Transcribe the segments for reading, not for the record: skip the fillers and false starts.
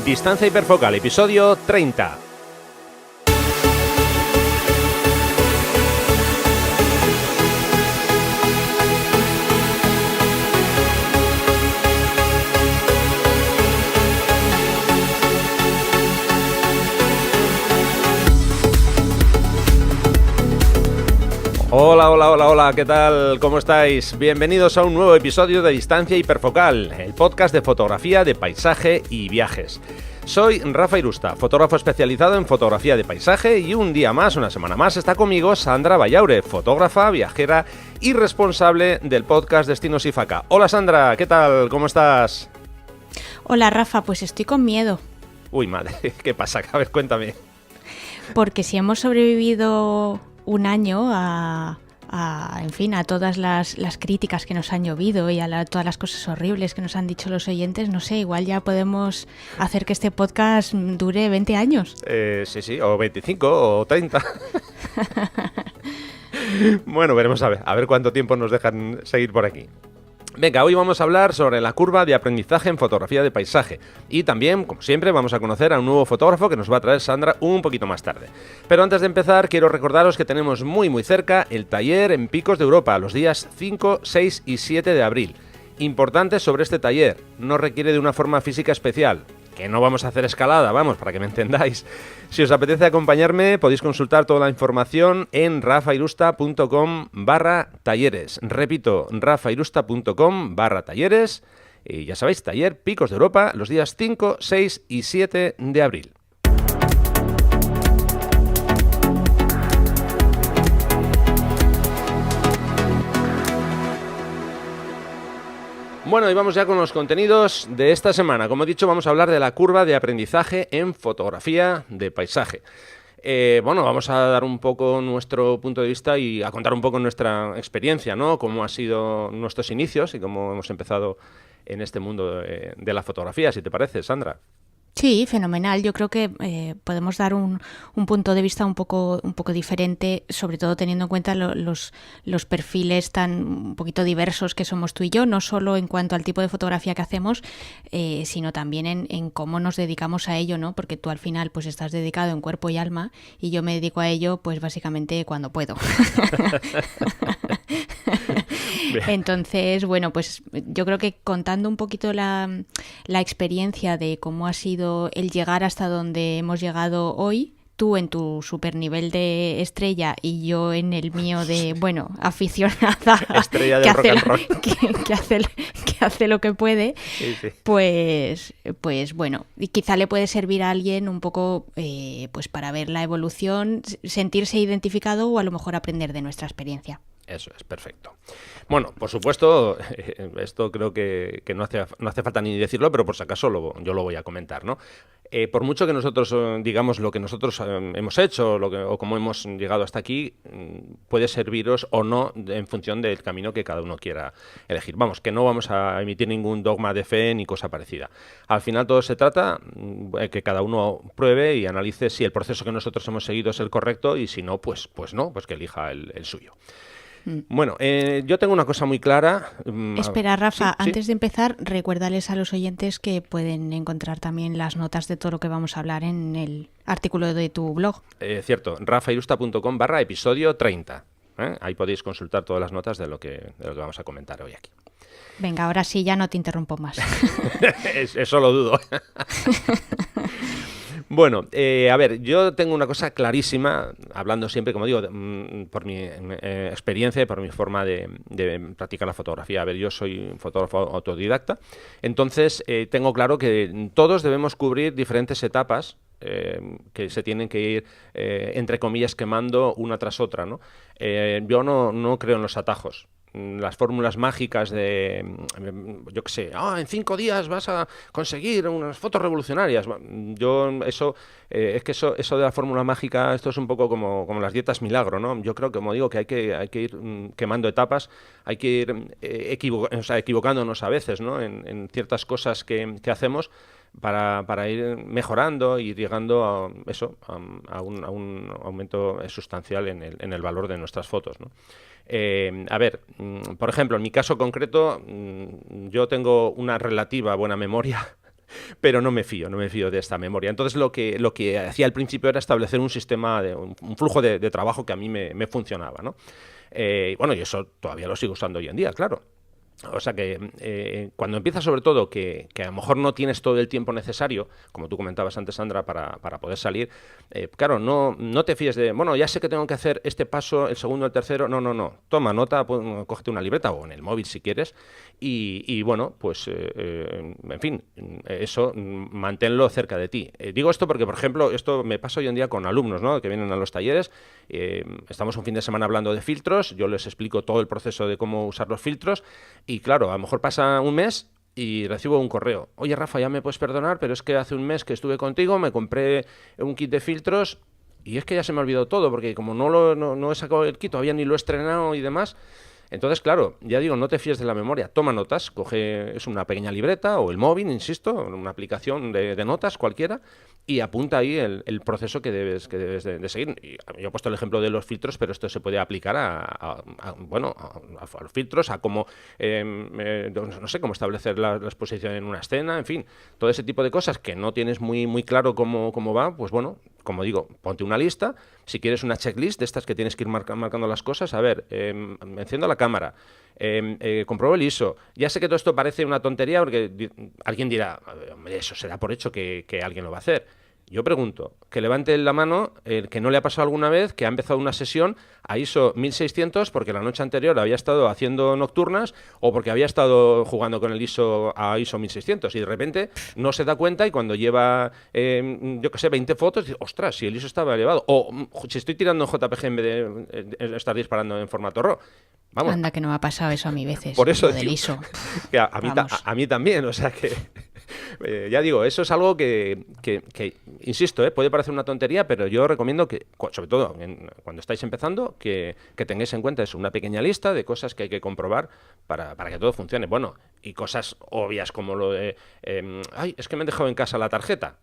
Distancia hiperfocal, episodio 30. Hola, ¿qué tal? ¿Cómo estáis? Bienvenidos a un nuevo episodio de Distancia Hiperfocal, el podcast de fotografía, de paisaje y viajes. Soy Rafa Irusta, fotógrafo especializado en fotografía de paisaje, y un día más, una semana más, está conmigo Sandra Bayaure, fotógrafa, viajera y responsable del podcast Destinos IFACA. Hola Sandra, ¿qué tal? ¿Cómo estás? Hola Rafa, pues estoy con miedo. Uy, madre, ¿qué pasa? A ver, cuéntame. Porque si hemos sobrevivido un año en fin, a todas las críticas que nos han llovido y a todas las cosas horribles que nos han dicho los oyentes, no sé, igual ya podemos hacer que este podcast dure 20 años. Sí, o 25 o 30. Bueno, veremos a ver cuánto tiempo nos dejan seguir por aquí. Venga, hoy vamos a hablar sobre la curva de aprendizaje en fotografía de paisaje y también, como siempre, vamos a conocer a un nuevo fotógrafo que nos va a traer Sandra un poquito más tarde. Pero antes de empezar, quiero recordaros que tenemos muy cerca el taller en Picos de Europa, los días 5, 6 y 7 de abril. Importante sobre este taller, no requiere de una forma física especial, que no vamos a hacer escalada, vamos, para que me entendáis. Si os apetece acompañarme, podéis consultar toda la información en rafairusta.com/talleres. Repito, rafairusta.com/talleres. Y ya sabéis, taller Picos de Europa, los días 5, 6 y 7 de abril. Bueno, y vamos ya con los contenidos de esta semana. Como he dicho, vamos a hablar de la curva de aprendizaje en fotografía de paisaje. Vamos a dar un poco nuestro punto de vista y a contar un poco nuestra experiencia, ¿no? Cómo han sido nuestros inicios y cómo hemos empezado en este mundo de la fotografía, si te parece, Sandra. Sí, fenomenal. Yo creo que podemos dar un punto de vista un poco diferente, sobre todo teniendo en cuenta los perfiles tan un poquito diversos que somos tú y yo, no solo en cuanto al tipo de fotografía que hacemos, sino también en cómo nos dedicamos a ello, ¿no? Porque tú al final pues estás dedicado en cuerpo y alma y yo me dedico a ello pues básicamente cuando puedo. Entonces, bueno, pues yo creo que contando un poquito la experiencia de cómo ha sido el llegar hasta donde hemos llegado hoy, tú en tu super nivel de estrella y yo en el mío de, bueno, aficionada estrella de rock and roll. que hace lo que puede, sí. Pues bueno, y quizá le puede servir a alguien un poco pues para ver la evolución, sentirse identificado o a lo mejor aprender de nuestra experiencia. Eso es, perfecto. Bueno, por supuesto, esto creo que no hace falta ni decirlo, pero por si acaso yo lo voy a comentar, ¿no? Por mucho que nosotros digamos lo que nosotros hemos hecho o cómo hemos llegado hasta aquí, puede serviros o no en función del camino que cada uno quiera elegir. Vamos, que no vamos a emitir ningún dogma de fe ni cosa parecida. Al final todo se trata que cada uno pruebe y analice si el proceso que nosotros hemos seguido es el correcto y si no, pues no, pues que elija el suyo. Bueno, yo tengo una cosa muy clara. Espera, Rafa, sí. Antes de empezar, recuérdales a los oyentes que pueden encontrar también las notas de todo lo que vamos a hablar en el artículo de tu blog. Cierto, rafairusta.com/episodio 30. Ahí podéis consultar todas las notas de lo que vamos a comentar hoy aquí. Venga, ahora sí, ya no te interrumpo más. Eso lo dudo. Bueno, a ver, yo tengo una cosa clarísima, hablando siempre, como digo, por mi experiencia y por mi forma de practicar la fotografía. A ver, yo soy fotógrafo autodidacta, entonces tengo claro que todos debemos cubrir diferentes etapas que se tienen que ir, entre comillas, quemando una tras otra, ¿no? Yo no creo en los atajos. Las fórmulas mágicas de, yo qué sé, en 5 días vas a conseguir unas fotos revolucionarias. Yo eso, es que eso de la fórmula mágica, esto es un poco como las dietas milagro, ¿no? Yo creo que, como digo, que hay que ir quemando etapas, hay que ir equivocándonos a veces, ¿no? En ciertas cosas que hacemos para ir mejorando y llegando a un aumento sustancial en el valor de nuestras fotos, ¿no? A ver, por ejemplo, en mi caso concreto, yo tengo una relativa buena memoria, pero no me fío de esta memoria. Entonces lo que hacía al principio era establecer un sistema, un flujo de trabajo que a mí me funcionaba, ¿no? Bueno, y eso todavía lo sigo usando hoy en día, claro. O sea que cuando empiezas sobre todo que a lo mejor no tienes todo el tiempo necesario, como tú comentabas antes, Sandra, para poder salir, claro, no te fíes de, bueno, ya sé que tengo que hacer este paso, el segundo, el tercero, no. Toma nota, cógete una libreta o en el móvil si quieres y bueno, pues en fin, eso manténlo cerca de ti. Digo esto porque, por ejemplo, esto me pasa hoy en día con alumnos, ¿no?, que vienen a los talleres, estamos un fin de semana hablando de filtros, yo les explico todo el proceso de cómo usar los filtros. Y claro, a lo mejor pasa un mes y recibo un correo. Oye, Rafa, ya me puedes perdonar, pero es que hace un mes que estuve contigo, me compré un kit de filtros y es que ya se me ha olvidado todo, porque como no he sacado el kit, todavía ni lo he estrenado y demás. Entonces, claro, ya digo, no te fíes de la memoria, toma notas, es una pequeña libreta o el móvil, insisto, una aplicación de notas cualquiera, y apunta ahí el proceso que debes de seguir. Y yo he puesto el ejemplo de los filtros, pero esto se puede aplicar a los filtros, a cómo, no sé, cómo establecer la exposición en una escena, en fin, todo ese tipo de cosas que no tienes muy claro cómo va, pues bueno, como digo, ponte una lista. Si quieres una checklist de estas que tienes que ir marcando las cosas, a ver, me enciendo la cámara, compruebo el ISO. Ya sé que todo esto parece una tontería porque alguien dirá, hombre, eso se da por hecho que alguien lo va a hacer. Yo pregunto, que levante la mano el que no le ha pasado alguna vez que ha empezado una sesión a ISO 1600 porque la noche anterior había estado haciendo nocturnas o porque había estado jugando con el ISO a ISO 1600 y de repente no se da cuenta y cuando lleva, yo qué sé, 20 fotos, dice, ostras, si el ISO estaba elevado. O si estoy tirando en JPG en vez de estar disparando en formato RAW. Vamos. Anda, que no me ha pasado eso a mí veces. Por eso del ISO. Que a mí también, o sea que ya digo, eso es algo que insisto, puede parecer una tontería, pero yo recomiendo que, sobre todo cuando estáis empezando, que tengáis en cuenta eso, una pequeña lista de cosas que hay que comprobar para que todo funcione. Bueno, y cosas obvias como lo de, es que me han dejado en casa la tarjeta.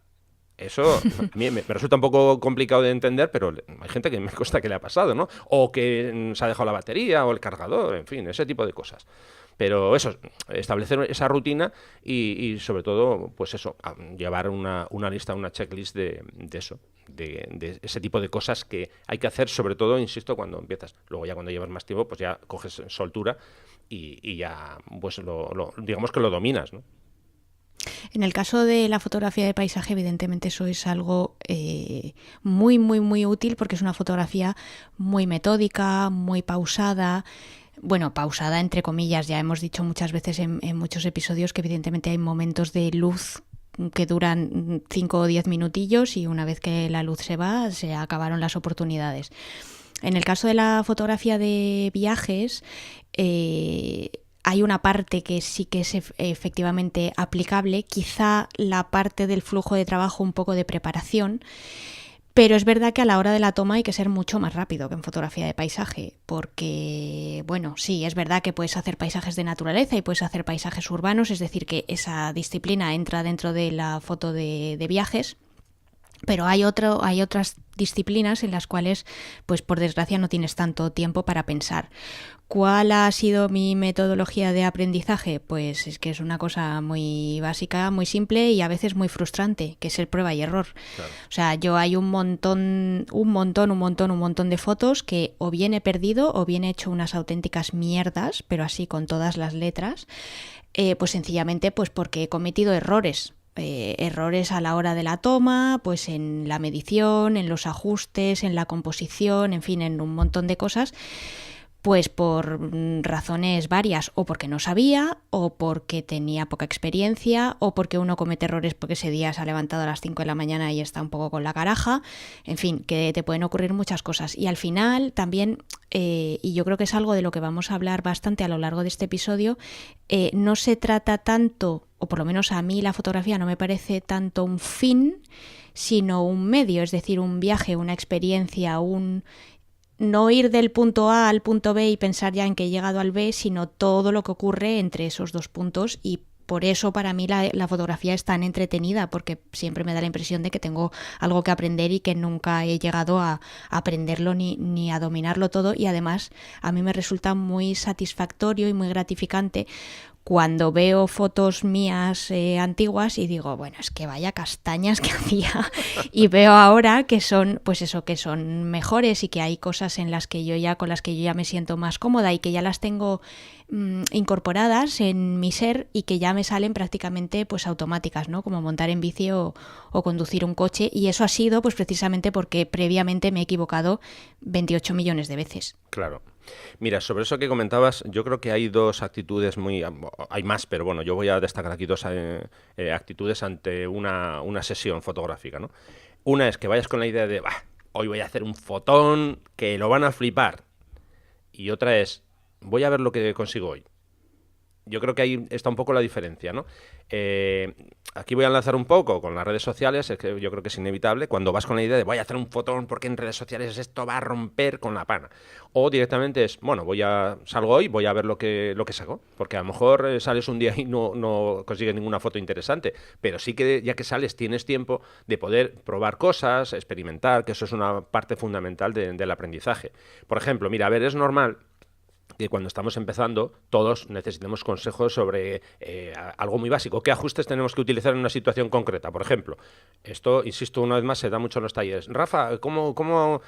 Eso a mí me resulta un poco complicado de entender, pero hay gente que me consta que le ha pasado, ¿no? O que se ha dejado la batería o el cargador, en fin, ese tipo de cosas. Pero eso, establecer esa rutina y sobre todo, pues eso, llevar una lista, una checklist de eso, de ese tipo de cosas que hay que hacer, sobre todo, insisto, cuando empiezas. Luego ya cuando llevas más tiempo, pues ya coges soltura y ya, pues digamos que lo dominas, ¿no? En el caso de la fotografía de paisaje, evidentemente eso es algo muy, muy, muy útil porque es una fotografía muy metódica, muy pausada. Bueno, pausada entre comillas, ya hemos dicho muchas veces en muchos episodios que evidentemente hay momentos de luz que duran 5 o 10 minutillos y una vez que la luz se va, se acabaron las oportunidades. En el caso de la fotografía de viajes, hay una parte que sí que es efectivamente aplicable, quizá la parte del flujo de trabajo un poco de preparación, pero es verdad que a la hora de la toma hay que ser mucho más rápido que en fotografía de paisaje, porque, bueno, sí, es verdad que puedes hacer paisajes de naturaleza y puedes hacer paisajes urbanos, es decir, que esa disciplina entra dentro de la foto de viajes, pero hay otras disciplinas en las cuales, pues por desgracia, no tienes tanto tiempo para pensar. ¿Cuál ha sido mi metodología de aprendizaje? Pues es que es una cosa muy básica, muy simple y a veces muy frustrante, que es el prueba y error. Claro. O sea, yo hay un montón de fotos que o bien he perdido o bien he hecho unas auténticas mierdas, pero así con todas las letras, pues sencillamente pues porque he cometido errores. Errores a la hora de la toma, pues en la medición, en los ajustes, en la composición, en fin, en un montón de cosas, pues por razones varias, o porque no sabía, o porque tenía poca experiencia, o porque uno comete errores porque ese día se ha levantado a las 5 de la mañana y está un poco con la caraja, en fin, que te pueden ocurrir muchas cosas. Y al final también, y yo creo que es algo de lo que vamos a hablar bastante a lo largo de este episodio, no se trata tanto, o por lo menos a mí la fotografía no me parece tanto un fin, sino un medio, es decir, un viaje, una experiencia, no ir del punto A al punto B y pensar ya en que he llegado al B, sino todo lo que ocurre entre esos dos puntos, y por eso para mí la fotografía es tan entretenida, porque siempre me da la impresión de que tengo algo que aprender y que nunca he llegado a aprenderlo ni a dominarlo todo, y además a mí me resulta muy satisfactorio y muy gratificante cuando veo fotos mías antiguas y digo, bueno, es que vaya castañas que hacía, y veo ahora que son, pues eso, que son mejores y que hay cosas en las que con las que yo ya me siento más cómoda y que ya las tengo incorporadas en mi ser y que ya me salen prácticamente pues automáticas, ¿no? Como montar en bici o conducir un coche, y eso ha sido pues precisamente porque previamente me he equivocado 28 millones de veces. Claro. Mira, sobre eso que comentabas, yo creo que hay dos actitudes hay más, pero bueno, yo voy a destacar aquí dos actitudes ante una sesión fotográfica, ¿no? Una es que vayas con la idea de, hoy voy a hacer un fotón que lo van a flipar. Y otra es, voy a ver lo que consigo hoy. Yo creo que ahí está un poco la diferencia, ¿no? Aquí voy a enlazar un poco con las redes sociales, es que yo creo que es inevitable, cuando vas con la idea de voy a hacer un fotón porque en redes sociales esto va a romper con la pana. O directamente es, bueno, salgo hoy, voy a ver lo que saco, porque a lo mejor sales un día y no consigues ninguna foto interesante, pero sí que ya que sales tienes tiempo de poder probar cosas, experimentar, que eso es una parte fundamental del aprendizaje. Por ejemplo, mira, a ver, es normal que cuando estamos empezando todos necesitemos consejos sobre algo muy básico. ¿Qué ajustes tenemos que utilizar en una situación concreta? Por ejemplo, esto, insisto, una vez más, se da mucho en los talleres. Rafa, ¿cómo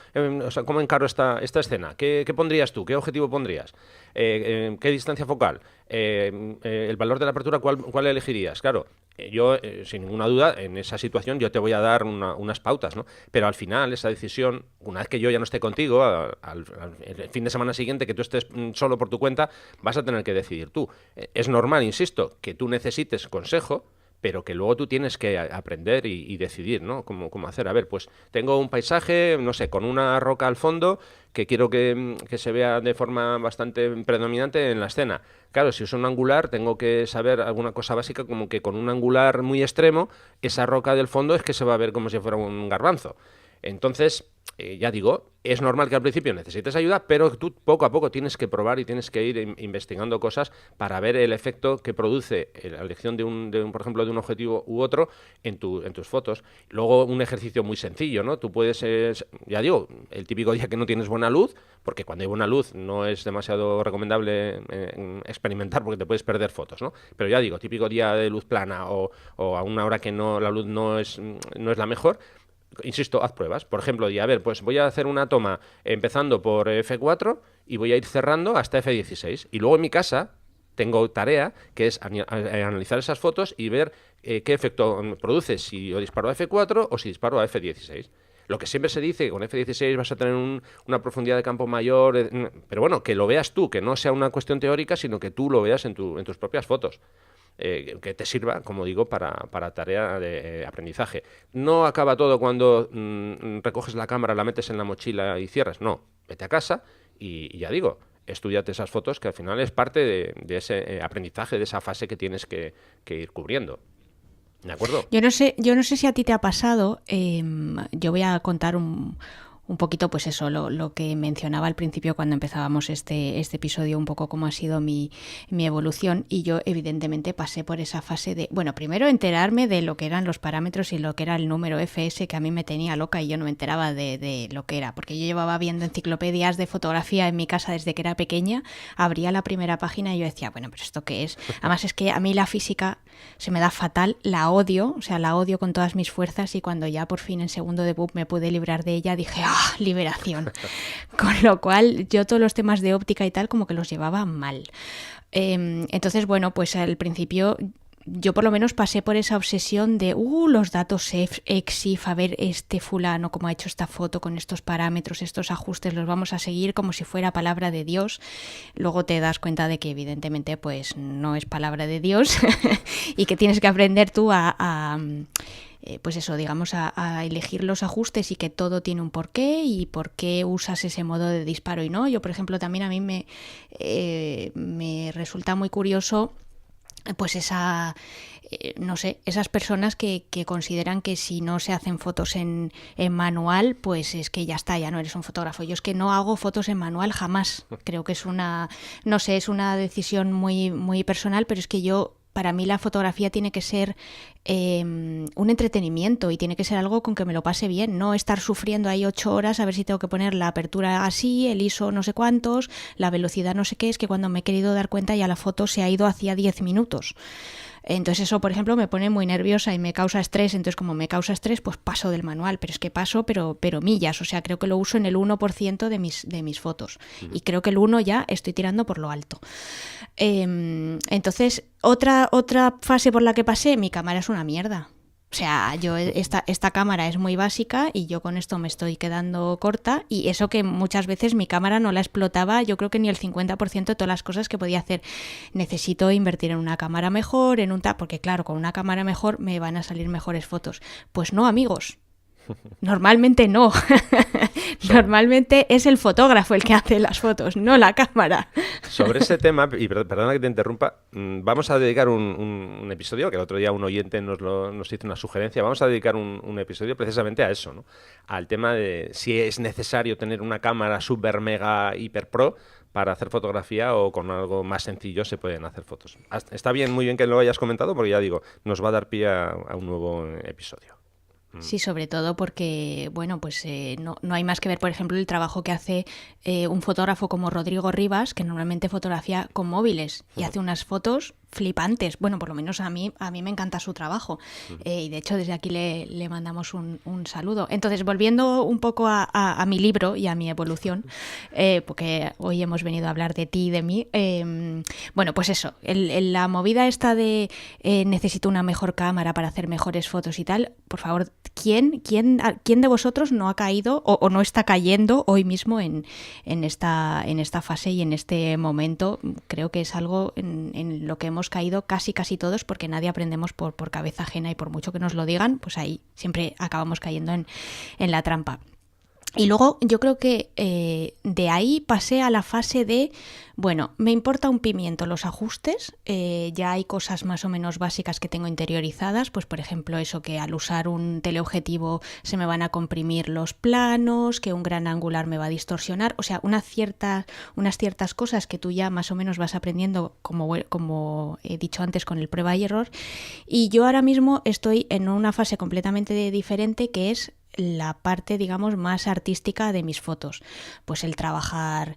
encaro esta escena? ¿Qué pondrías tú? ¿Qué objetivo pondrías? ¿Qué distancia focal? ¿El valor de la apertura cuál elegirías? Claro, yo, sin ninguna duda, en esa situación yo te voy a dar unas pautas, ¿no? Pero al final, esa decisión, una vez que yo ya no esté contigo, el fin de semana siguiente que tú estés solo por tu cuenta, vas a tener que decidir tú. Es normal, insisto, que tú necesites consejo, pero que luego tú tienes que aprender y decidir, ¿no? Cómo hacer. A ver, pues tengo un paisaje, no sé, con una roca al fondo que quiero que se vea de forma bastante predominante en la escena. Claro, si es un angular, tengo que saber alguna cosa básica, como que con un angular muy extremo, esa roca del fondo es que se va a ver como si fuera un garbanzo. Entonces, ya digo, es normal que al principio necesites ayuda, pero tú poco a poco tienes que probar y tienes que ir investigando cosas para ver el efecto que produce la elección por ejemplo, de un objetivo u otro en tus fotos. Luego, un ejercicio muy sencillo, ¿no? Tú puedes, ya digo, el típico día que no tienes buena luz, porque cuando hay buena luz no es demasiado recomendable experimentar porque te puedes perder fotos, ¿no? Pero ya digo, típico día de luz plana o a una hora que la luz no es la mejor. Insisto, haz pruebas. Por ejemplo, a ver, pues voy a hacer una toma empezando por F4 y voy a ir cerrando hasta F16. Y luego en mi casa tengo tarea que es analizar esas fotos y ver qué efecto produce si yo disparo a F4 o si disparo a F16. Lo que siempre se dice que con F16 vas a tener una profundidad de campo mayor, pero bueno, que lo veas tú, que no sea una cuestión teórica, sino que tú lo veas en tus propias fotos. Que te sirva, como digo, para tarea de aprendizaje. No acaba todo cuando recoges la cámara, la metes en la mochila y cierras. No, vete a casa y ya digo, estudiate esas fotos, que al final es parte de ese aprendizaje, de esa fase que tienes que ir cubriendo. ¿De acuerdo? Yo no sé si a ti te ha pasado. Yo voy a contar un poquito, pues eso, lo que mencionaba al principio cuando empezábamos este episodio, un poco cómo ha sido mi evolución, y yo evidentemente pasé por esa fase de, bueno, primero enterarme de lo que eran los parámetros y lo que era el número FS, que a mí me tenía loca y yo no me enteraba de lo que era, porque yo llevaba viendo enciclopedias de fotografía en mi casa desde que era pequeña, abría la primera página y yo decía, bueno, pero ¿esto qué es? Además es que a mí la física se me da fatal, la odio con todas mis fuerzas, y cuando ya por fin en segundo de BUP me pude librar de ella, dije, liberación. Con lo cual yo todos los temas de óptica y tal como que los llevaba mal. Entonces, bueno, pues al principio yo por lo menos pasé por esa obsesión de los datos EXIF, a ver este fulano cómo ha hecho esta foto con estos parámetros, estos ajustes, los vamos a seguir como si fuera palabra de Dios. Luego te das cuenta de que evidentemente pues no es palabra de Dios y que tienes que aprender tú pues eso, digamos, a elegir los ajustes, y que todo tiene un porqué y por qué usas ese modo de disparo y no. Yo, por ejemplo, también a mí me resulta muy curioso pues no sé, esas personas que consideran que si no se hacen fotos en manual, pues es que ya está, ya no eres un fotógrafo. Yo es que no hago fotos en manual jamás. Creo que es una decisión muy, muy personal, pero es que yo para mí la fotografía tiene que ser un entretenimiento y tiene que ser algo con que me lo pase bien, no estar sufriendo ahí 8 horas a ver si tengo que poner la apertura así, el ISO no sé cuántos, la velocidad no sé qué, es que cuando me he querido dar cuenta ya la foto se ha ido hacia 10 minutos. Entonces eso, por ejemplo, me pone muy nerviosa y me causa estrés. Entonces, como me causa estrés, pues paso del manual. Pero es que paso, pero millas. O sea, creo que lo uso en el 1% de mis fotos. Y creo que el 1 ya estoy tirando por lo alto. Entonces, otra fase por la que pasé, mi cámara es una mierda. O sea, yo esta cámara es muy básica y yo con esto me estoy quedando corta, y eso que muchas veces mi cámara no la explotaba, yo creo que ni el 50% de todas las cosas que podía hacer. Necesito invertir en una cámara mejor, porque claro, con una cámara mejor me van a salir mejores fotos. Pues no, amigos. Normalmente no. Normalmente es el fotógrafo el que hace las fotos, no la cámara. Sobre ese tema, y perdona que te interrumpa, vamos a dedicar un episodio, que el otro día un oyente nos hizo una sugerencia, vamos a dedicar un episodio precisamente a eso, ¿no? Al tema de si es necesario tener una cámara super, mega, hiper pro para hacer fotografía, o con algo más sencillo se pueden hacer fotos. Está bien, muy bien que lo hayas comentado, porque ya digo, nos va a dar pie a un nuevo episodio. Sí, sobre todo porque, bueno, pues no hay más que ver, por ejemplo, el trabajo que hace un fotógrafo como Rodrigo Rivas, que normalmente fotografía con móviles y hace unas fotos flipantes. Bueno, por lo menos a mí me encanta su trabajo. Y de hecho, desde aquí le mandamos un saludo. Entonces, volviendo un poco a mi libro y a mi evolución, porque hoy hemos venido a hablar de ti y de mí. Bueno, pues eso, la movida esta de necesito una mejor cámara para hacer mejores fotos y tal, por favor, ¿quién de vosotros no ha caído o no está cayendo hoy mismo en esta fase y en este momento? Creo que es algo en lo que hemos caído casi todos, porque nadie aprendemos por cabeza ajena, y por mucho que nos lo digan, pues ahí siempre acabamos cayendo en la trampa. Y luego yo creo que de ahí pasé a la fase de, bueno, me importa un pimiento los ajustes, ya hay cosas más o menos básicas que tengo interiorizadas, pues por ejemplo eso, que al usar un teleobjetivo se me van a comprimir los planos, que un gran angular me va a distorsionar, o sea, unas ciertas cosas que tú ya más o menos vas aprendiendo, como he dicho antes, con el prueba y error. Y yo ahora mismo estoy en una fase completamente diferente, que es la parte, digamos, más artística de mis fotos. Pues el trabajar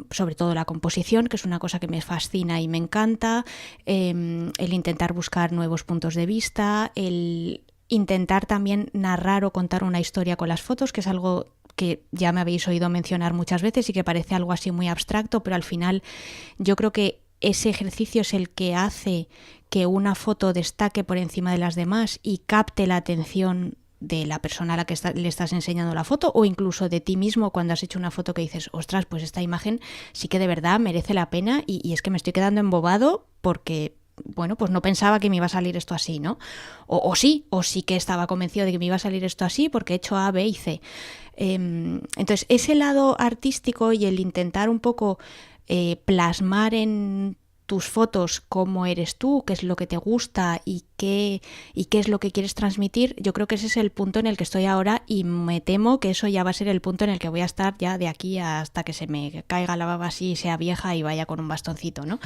sobre todo la composición, que es una cosa que me fascina y me encanta, el intentar buscar nuevos puntos de vista, el intentar también narrar o contar una historia con las fotos, que es algo que ya me habéis oído mencionar muchas veces y que parece algo así muy abstracto, pero al final yo creo que ese ejercicio es el que hace que una foto destaque por encima de las demás y capte la atención de la persona a la que le estás enseñando la foto, o incluso de ti mismo cuando has hecho una foto que dices, ostras, pues esta imagen sí que de verdad merece la pena, y es que me estoy quedando embobado porque, bueno, pues no pensaba que me iba a salir esto así, ¿no? O sí que estaba convencido de que me iba a salir esto así porque he hecho A, B y C. Entonces, ese lado artístico y el intentar un poco plasmar en tus fotos cómo eres tú, qué es lo que te gusta y qué es lo que quieres transmitir, yo creo que ese es el punto en el que estoy ahora, y me temo que eso ya va a ser el punto en el que voy a estar ya de aquí hasta que se me caiga la baba así, sea vieja y vaya con un bastoncito, ¿no?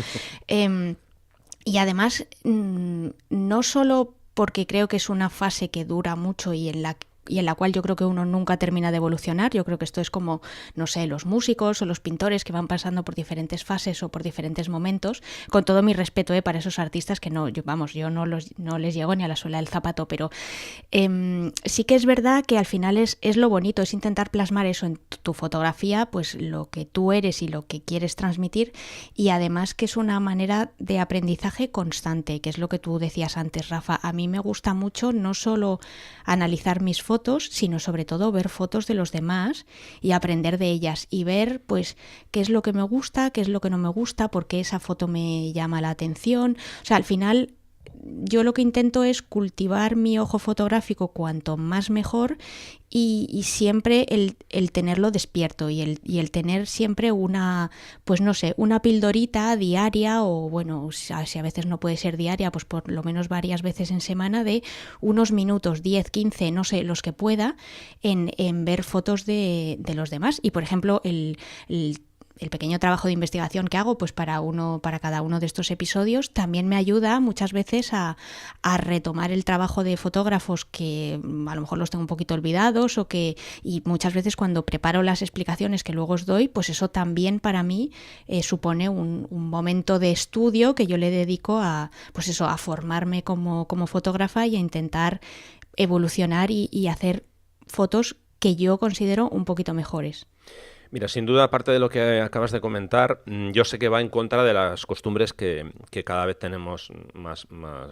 Y además, no solo porque creo que es una fase que dura mucho y en la cual yo creo que uno nunca termina de evolucionar. Yo creo que esto es como, no sé, los músicos o los pintores que van pasando por diferentes fases o por diferentes momentos, con todo mi respeto para esos artistas que yo no les llego ni a la suela del zapato, pero sí que es verdad que al final es lo bonito, es intentar plasmar eso en tu fotografía, pues lo que tú eres y lo que quieres transmitir, y además que es una manera de aprendizaje constante, que es lo que tú decías antes, Rafa. A mí me gusta mucho no solo analizar mis fotos, sino sobre todo ver fotos de los demás y aprender de ellas y ver pues qué es lo que me gusta, qué es lo que no me gusta, por qué esa foto me llama la atención. O sea, al final yo lo que intento es cultivar mi ojo fotográfico cuanto más mejor, y siempre el tenerlo despierto y el tener siempre una, pues no sé, una pildorita diaria, o bueno, si a veces no puede ser diaria, pues por lo menos varias veces en semana, de unos minutos, 10, 15, no sé, los que pueda, en ver fotos de los demás. Y por ejemplo, el el pequeño trabajo de investigación que hago pues para cada uno de estos episodios también me ayuda muchas veces a retomar el trabajo de fotógrafos que a lo mejor los tengo un poquito olvidados y muchas veces cuando preparo las explicaciones que luego os doy, pues eso también para mí supone un momento de estudio que yo le dedico a formarme como fotógrafa y a intentar evolucionar y hacer fotos que yo considero un poquito mejores. Mira, sin duda, aparte de lo que acabas de comentar, yo sé que va en contra de las costumbres que cada vez tenemos más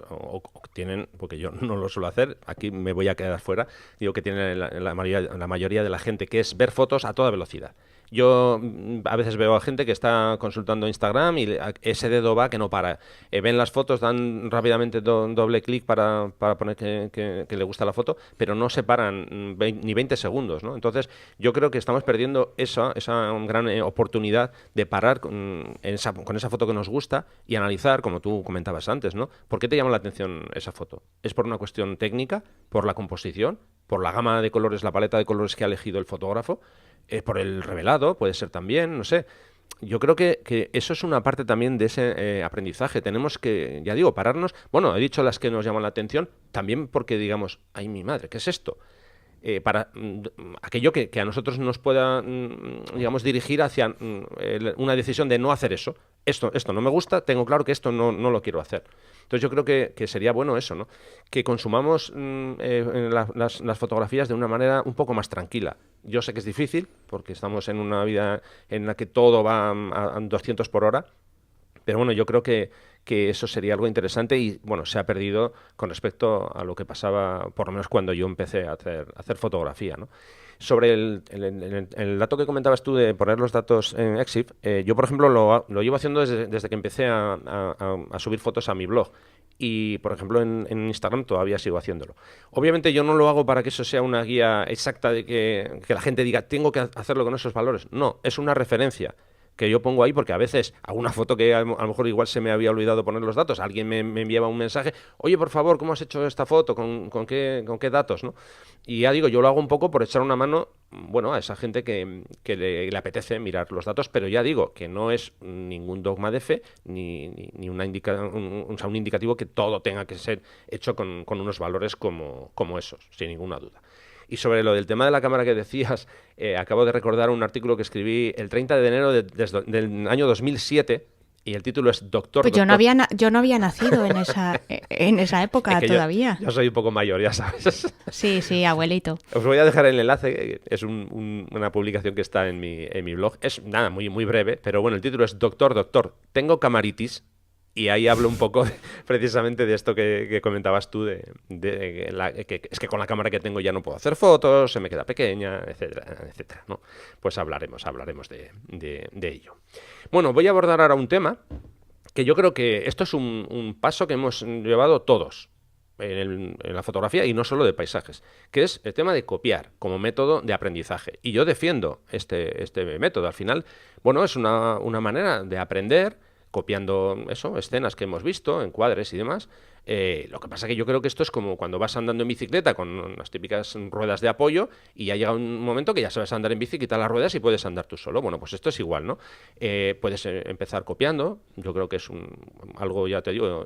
o tienen, porque yo no lo suelo hacer, aquí me voy a quedar fuera, digo que tiene la mayoría de la gente, que es ver fotos a toda velocidad. Yo a veces veo a gente que está consultando Instagram y ese dedo va que no para. Ven las fotos, dan rápidamente doble clic para poner que le gusta la foto, pero no se paran ni 20 segundos, ¿no? Entonces, yo creo que estamos perdiendo esa gran oportunidad de parar con esa foto que nos gusta y analizar, como tú comentabas antes, ¿no? ¿Por qué te llama la atención esa foto? ¿Es por una cuestión técnica? ¿Por la composición? ¿Por la gama de colores, la paleta de colores que ha elegido el fotógrafo? Por el revelado, puede ser también, no sé. Yo creo que eso es una parte también de ese aprendizaje. Tenemos que, ya digo, pararnos. Bueno, he dicho las que nos llaman la atención, también porque digamos, ay, mi madre, ¿qué es esto? Para aquello que a nosotros nos pueda, digamos, dirigir hacia una decisión de no hacer eso. Esto no me gusta, tengo claro que esto no lo quiero hacer. Entonces yo creo que sería bueno eso, ¿no? Que consumamos las fotografías de una manera un poco más tranquila. Yo sé que es difícil, porque estamos en una vida en la que todo va a 200 por hora, pero bueno, yo creo que eso sería algo interesante y, bueno, se ha perdido con respecto a lo que pasaba, por lo menos cuando yo empecé a hacer fotografía, ¿no? Sobre el dato que comentabas tú de poner los datos en Exif, yo, por ejemplo, lo llevo haciendo desde que empecé a subir fotos a mi blog. Y, por ejemplo, en Instagram todavía sigo haciéndolo. Obviamente yo no lo hago para que eso sea una guía exacta de que la gente diga, tengo que hacerlo con esos valores. No, es una referencia que yo pongo ahí porque a veces alguna foto que a lo mejor igual se me había olvidado poner los datos, alguien me enviaba un mensaje, oye, por favor, ¿cómo has hecho esta foto? ¿Con qué datos? ¿No? Y ya digo, yo lo hago un poco por echar una mano, bueno, a esa gente que le apetece mirar los datos, pero ya digo que no es ningún dogma de fe ni un indicativo que todo tenga que ser hecho con unos valores como esos, sin ninguna duda. Y sobre lo del tema de la cámara que decías, acabo de recordar un artículo que escribí el 30 de enero del año 2007 y el título es Doctor. Pues yo no había nacido en esa época todavía. Yo soy un poco mayor, ya sabes. Sí, abuelito. Os voy a dejar el enlace, es una publicación que está en mi blog. Es nada, muy, muy breve, pero bueno, el título es Doctor, tengo camaritis. Y ahí hablo un poco precisamente de esto que comentabas tú, que es que con la cámara que tengo ya no puedo hacer fotos, se me queda pequeña, etcétera, etcétera, ¿no? Pues hablaremos de ello. Bueno, voy a abordar ahora un tema que yo creo que esto es un paso que hemos llevado todos en la fotografía y no solo de paisajes, que es el tema de copiar como método de aprendizaje. Y yo defiendo este método. Al final, bueno, es una manera de aprender copiando escenas que hemos visto, encuadres y demás. Lo que pasa es que yo creo que esto es como cuando vas andando en bicicleta con las típicas ruedas de apoyo y ya llega un momento que ya sabes andar en bici, quitar las ruedas y puedes andar tú solo. Bueno, pues esto es igual, ¿no? Puedes empezar copiando. Yo creo que es algo, ya te digo,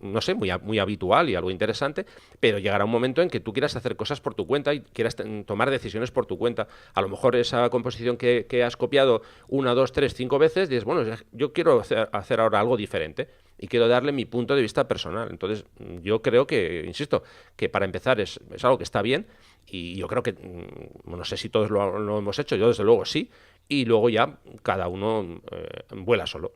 no sé, muy habitual y algo interesante, pero llegará un momento en que tú quieras hacer cosas por tu cuenta y quieras tomar decisiones por tu cuenta. A lo mejor esa composición que has copiado 1, 2, 3, 5 veces, dices, bueno, yo quiero hacer ahora algo diferente y quiero darle mi punto de vista personal. Entonces, yo creo que, insisto, que para empezar es algo que está bien y yo creo que, no sé si todos lo hemos hecho, yo desde luego sí, y luego ya cada uno vuela solo.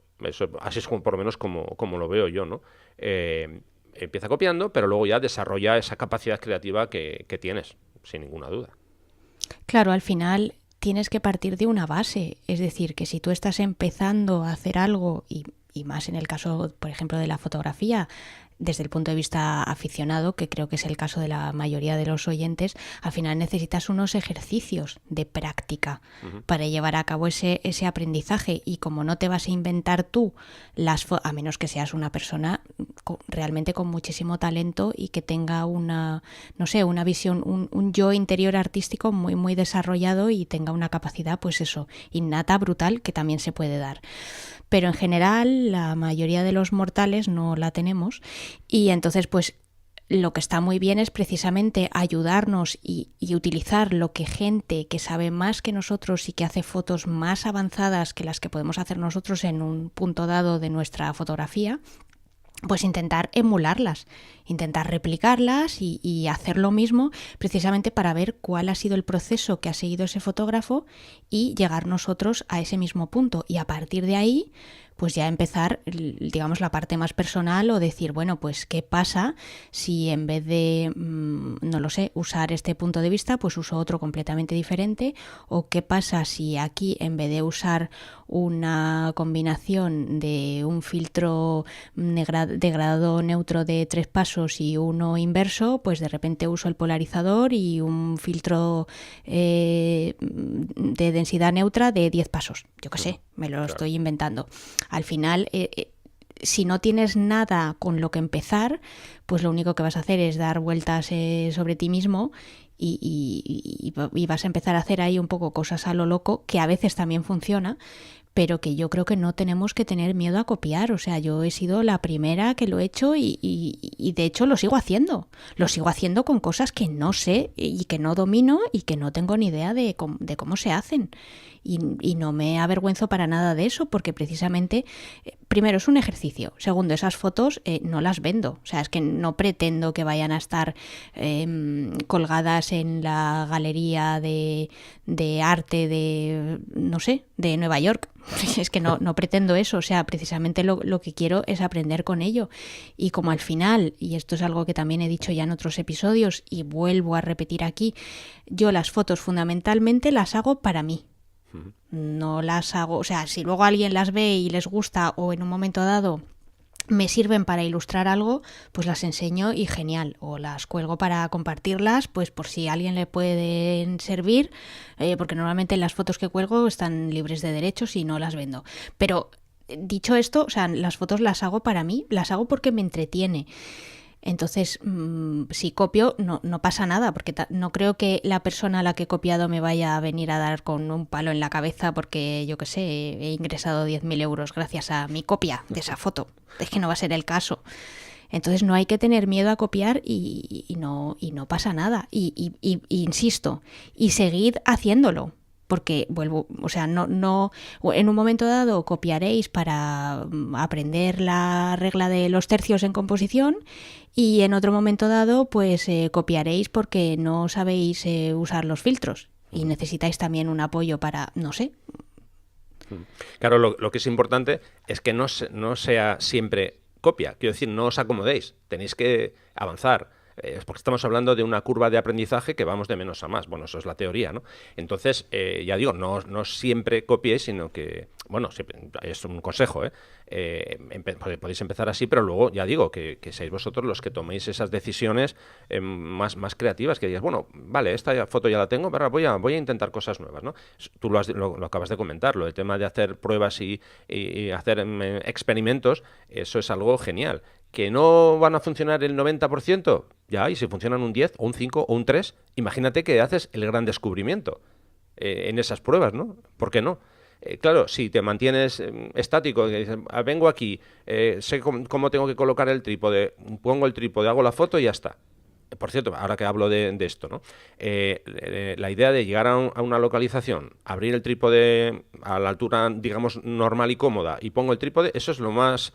Así es por lo menos como lo veo yo, ¿no? Empieza copiando, pero luego ya desarrolla esa capacidad creativa que tienes, sin ninguna duda. Claro, al final tienes que partir de una base, es decir, que si tú estás empezando a hacer algo y más en el caso, por ejemplo, de la fotografía, desde el punto de vista aficionado, que creo que es el caso de la mayoría de los oyentes, al final necesitas unos ejercicios de práctica para llevar a cabo ese aprendizaje, y como no te vas a inventar tú a menos que seas una persona realmente con muchísimo talento y que tenga una visión, un yo interior artístico muy, muy desarrollado y tenga una capacidad, pues eso, innata, brutal, que también se puede dar. Pero en general la mayoría de los mortales no la tenemos, y entonces pues lo que está muy bien es precisamente ayudarnos y utilizar lo que gente que sabe más que nosotros y que hace fotos más avanzadas que las que podemos hacer nosotros en un punto dado de nuestra fotografía, pues intentar emularlas, intentar replicarlas y hacer lo mismo, precisamente para ver cuál ha sido el proceso que ha seguido ese fotógrafo y llegar nosotros a ese mismo punto, y a partir de ahí pues ya empezar, digamos, la parte más personal, o decir, bueno, pues qué pasa si en vez de, no lo sé, usar este punto de vista, pues uso otro completamente diferente, o qué pasa si aquí en vez de usar una combinación de un filtro degradado neutro de 3 pasos y uno inverso, pues de repente uso el polarizador y un filtro de densidad neutra de 10 pasos. Yo qué sé, me lo estoy inventando. Al final, si no tienes nada con lo que empezar, pues lo único que vas a hacer es dar vueltas sobre ti mismo y vas a empezar a hacer ahí un poco cosas a lo loco, que a veces también funciona, pero que yo creo que no tenemos que tener miedo a copiar. O sea, yo he sido la primera que lo he hecho y de hecho lo sigo haciendo. Lo sigo haciendo con cosas que no sé y que no domino y que no tengo ni idea de cómo se hacen. Y no me avergüenzo para nada de eso, porque precisamente, primero, es un ejercicio. Segundo, esas fotos no las vendo. O sea, es que no pretendo que vayan a estar colgadas en la galería de arte de, no sé, de Nueva York. Es que no pretendo eso. O sea, precisamente lo que quiero es aprender con ello. Y como al final, y esto es algo que también he dicho ya en otros episodios y vuelvo a repetir aquí, yo las fotos fundamentalmente las hago para mí. No las hago, o sea, si luego alguien las ve y les gusta, o en un momento dado me sirven para ilustrar algo, pues las enseño y genial, o las cuelgo para compartirlas, pues por si a alguien le pueden servir, porque normalmente las fotos que cuelgo están libres de derechos y no las vendo. Pero dicho esto, o sea, las fotos las hago para mí, las hago porque me entretiene. Entonces, si copio, no pasa nada, porque no creo que la persona a la que he copiado me vaya a venir a dar con un palo en la cabeza porque, yo qué sé, he ingresado 10.000 euros gracias a mi copia de esa foto. Es que no va a ser el caso. Entonces no hay que tener miedo a copiar y no pasa nada. Y insisto, y seguid haciéndolo. Porque vuelvo, o sea, no en un momento dado copiaréis para aprender la regla de los tercios en composición, y en otro momento dado pues copiaréis porque no sabéis usar los filtros y necesitáis también un apoyo para, no sé. Claro, lo que es importante es que no sea siempre copia. Quiero decir, no os acomodéis, tenéis que avanzar. Porque estamos hablando de una curva de aprendizaje que vamos de menos a más. Bueno, eso es la teoría, ¿no? Entonces, ya digo, no siempre copiéis, sino que, bueno, es un consejo, podéis empezar así, pero luego, ya digo, que seáis vosotros los que toméis esas decisiones más creativas, que digas, bueno, vale, esta foto ya la tengo, pero voy a intentar cosas nuevas, ¿no? Tú lo acabas de comentar, el tema de hacer pruebas y hacer experimentos, eso es algo genial. ¿Que no van a funcionar el 90%? Ya, y si funcionan un 10, o un 5, o un 3, imagínate que haces el gran descubrimiento en esas pruebas, ¿no? ¿Por qué no? Claro, si te mantienes estático, y dices, vengo aquí, sé cómo tengo que colocar el trípode, pongo el trípode, hago la foto y ya está. Por cierto, ahora que hablo de esto, ¿no? La idea de llegar a una localización, abrir el trípode a la altura, digamos, normal y cómoda, y pongo el trípode, eso es lo más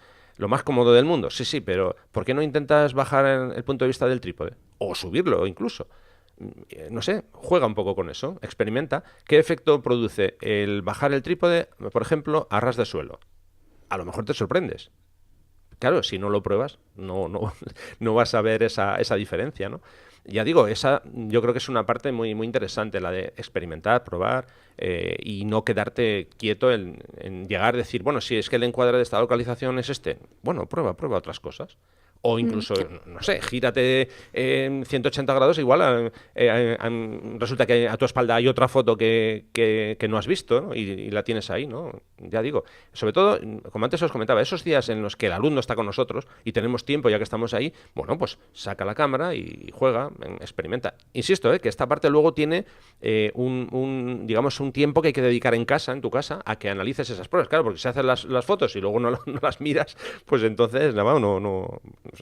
cómodo del mundo. Sí, pero ¿por qué no intentas bajar el punto de vista del trípode? O subirlo incluso. No sé, juega un poco con eso, experimenta. ¿Qué efecto produce el bajar el trípode, por ejemplo, a ras de suelo? A lo mejor te sorprendes. Claro, si no lo pruebas, no vas a ver esa diferencia, ¿no? Ya digo, esa yo creo que es una parte muy, muy interesante, la de experimentar, probar y no quedarte quieto en llegar a decir, bueno, si es que el encuadre de esta localización es este, bueno, prueba otras cosas. O incluso, no sé, gírate en 180 grados, igual resulta que a tu espalda hay otra foto que no has visto, ¿no? Y la tienes ahí, ¿no? Ya digo, sobre todo, como antes os comentaba, esos días en los que el alumno está con nosotros y tenemos tiempo ya que estamos ahí, bueno, pues saca la cámara y juega, experimenta. Insisto, que esta parte luego tiene digamos, un tiempo que hay que dedicar en tu casa, a que analices esas pruebas. Claro, porque si haces las fotos y luego no las miras, pues entonces, nada,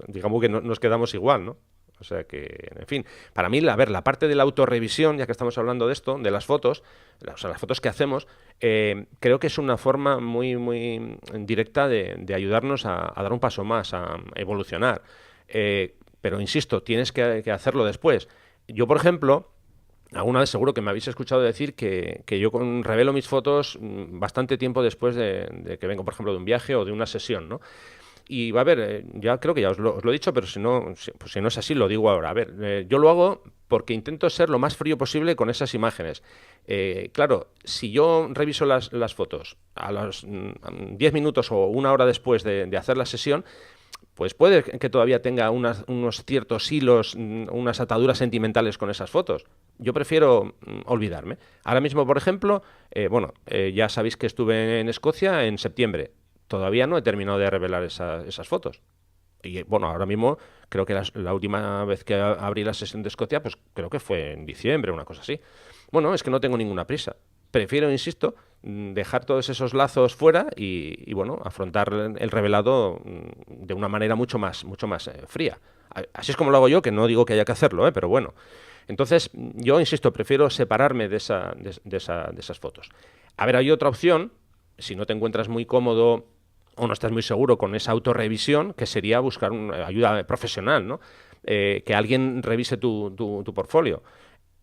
digamos que nos quedamos igual, ¿no? O sea que, en fin, para mí, la parte de la autorrevisión, ya que estamos hablando de esto, de las fotos, o sea, las fotos que hacemos, creo que es una forma muy, muy directa de ayudarnos a dar un paso más, a evolucionar. Pero, insisto, tienes que hacerlo después. Yo, por ejemplo, alguna vez seguro que me habéis escuchado decir que yo revelo mis fotos bastante tiempo después de que vengo, por ejemplo, de un viaje o de una sesión, ¿no? Y va a ver, ya creo que ya os lo he dicho, pero si no es así, lo digo ahora. A ver, yo lo hago porque intento ser lo más frío posible con esas imágenes. Claro, si yo reviso las fotos a los 10 minutos o una hora después de hacer la sesión, pues puede que todavía tenga unos ciertos hilos, unas ataduras sentimentales con esas fotos. Yo prefiero olvidarme. Ahora mismo, por ejemplo, ya sabéis que estuve en Escocia en septiembre. Todavía no he terminado de revelar esas fotos. Y bueno, ahora mismo creo que la última vez que abrí la sesión de Escocia, pues creo que fue en diciembre, una cosa así. Bueno, es que no tengo ninguna prisa. Prefiero, insisto, dejar todos esos lazos fuera y bueno, afrontar el revelado de una manera mucho más fría. Así es como lo hago yo, que no digo que haya que hacerlo, pero bueno. Entonces, yo insisto, prefiero separarme de esas fotos. A ver, hay otra opción, si no te encuentras muy cómodo o no estás muy seguro con esa autorrevisión, que sería buscar una ayuda profesional, ¿no? Que alguien revise tu portfolio.